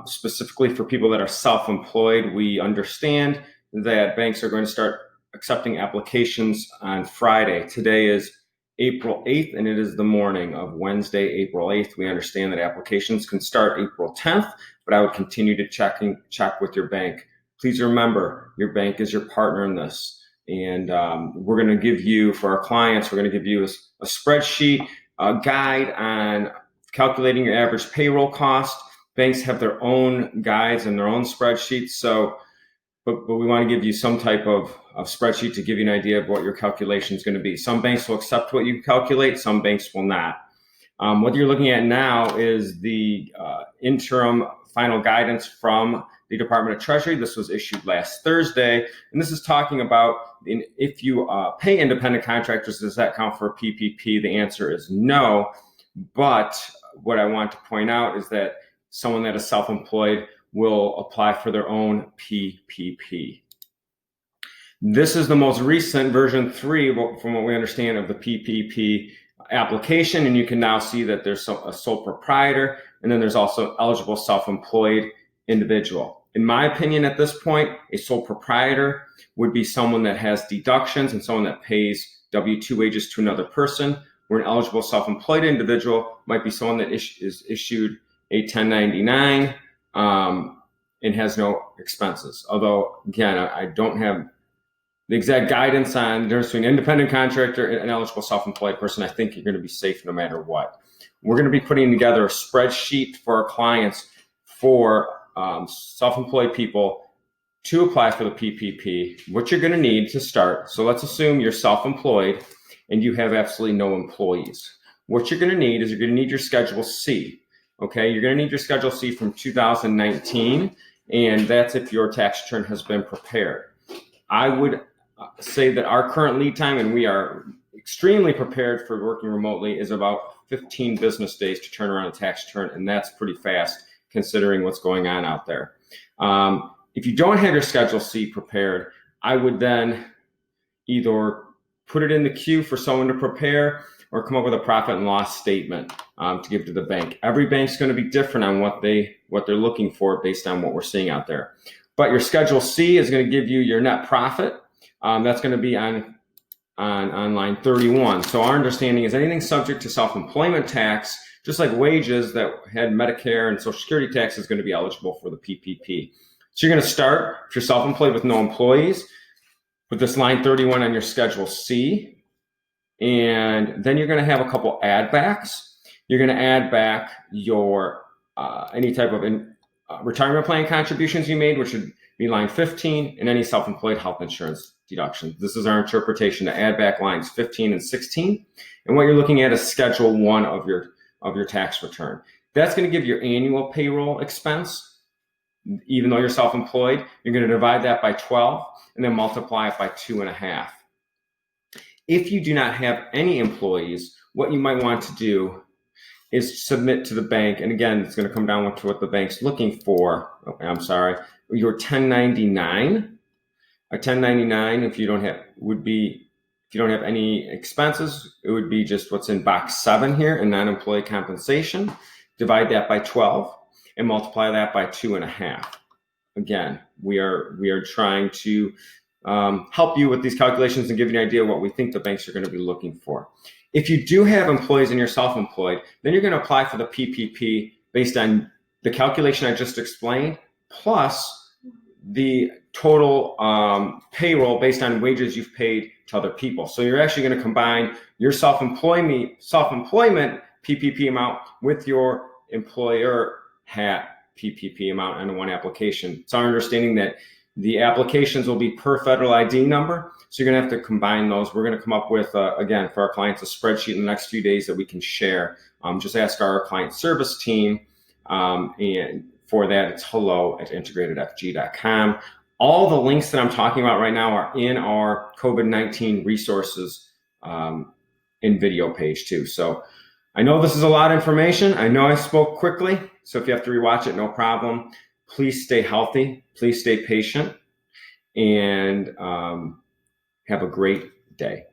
specifically for people that are self-employed. We understand that banks are going to start accepting applications on Friday. Today is April 8th, and it is the morning of Wednesday, April 8th. We understand that applications can start April 10th, but I would continue to check with your bank. Please remember, your bank is your partner in this. And we're going to give you, for our clients, we're going to give you a spreadsheet, a guide on calculating your average payroll cost. Banks have their own guides and their own spreadsheets. So, but we want to give you some type of spreadsheet to give you an idea of what your calculation is going to be. Some banks will accept what you calculate, some banks will not. What you're looking at now is the interim final guidance from the Department of Treasury. This was issued last Thursday, and this is talking about if you pay independent contractors, does that count for PPP? The answer is no. But what I want to point out is that someone that is self-employed will apply for their own PPP. This is the most recent version 3, from what we understand, of the PPP application, and you can now see that there's a sole proprietor, and then there's also eligible self-employed individual. In my opinion, at this point, a sole proprietor would be someone that has deductions and someone that pays W-2 wages to another person, where an eligible self-employed individual might be someone that is issued a 1099 and has no expenses. Although, again, I don't have the exact guidance on the difference between an independent contractor and an eligible self-employed person. I think you're going to be safe no matter what. We're going to be putting together a spreadsheet for our clients for self-employed people to apply for the PPP, what you're going to need to start. So let's assume you're self-employed and you have absolutely no employees. What you're going to need is you're going to need your Schedule C. Okay, you're going to need your Schedule C from 2019, and that's if your tax return has been prepared. I would say that our current lead time, and we are extremely prepared for working remotely, is about 15 business days to turn around a tax return, and that's pretty fast considering what's going on out there. If you don't have your Schedule C prepared, I would then either put it in the queue for someone to prepare or come up with a profit and loss statement to give to the bank. Every bank's going to be different on what they're looking for based on what we're seeing out there. But your Schedule C is going to give you your net profit. That's going to be on line 31. So our understanding is anything subject to self-employment tax, just like wages that had Medicare and Social Security tax, is going to be eligible for the PPP. So you're going to start, if you're self-employed with no employees, with this line 31 on your Schedule C. And then you're going to have a couple add backs. You're going to add back your any type of retirement plan contributions you made, which would be line 15, and any self-employed health insurance deductions. This is our interpretation to add back lines 15 and 16. And what you're looking at is Schedule 1 of your tax return. That's going to give your annual payroll expense. Even though you're self-employed, you're going to divide that by 12 and then multiply it by 2.5. If you do not have any employees, what you might want to do is submit to the bank. And again, it's going to come down to what the bank's looking for. Okay, I'm sorry. Your 1099. A 1099, if you don't have any expenses, it would be just what's in box 7 here in non-employee compensation. Divide that by 12 and multiply that by 2.5. Again, we are trying to help you with these calculations and give you an idea of what we think the banks are going to be looking for. If you do have employees and you're self-employed, then you're going to apply for the PPP based on the calculation I just explained, plus the total payroll based on wages you've paid to other people. So you're actually going to combine your self-employment PPP amount with your employer hat PPP amount on one application. It's our understanding that the applications will be per federal ID number. So you're going to have to combine those. We're going to come up with, again, for our clients, a spreadsheet in the next few days that we can share. Just ask our client service team. And for that, it's hello@integratedfg.com. All the links that I'm talking about right now are in our COVID-19 resources in video page too. So I know this is a lot of information. I know I spoke quickly. So if you have to rewatch it, no problem. Please stay healthy. Please stay patient. And have a great day.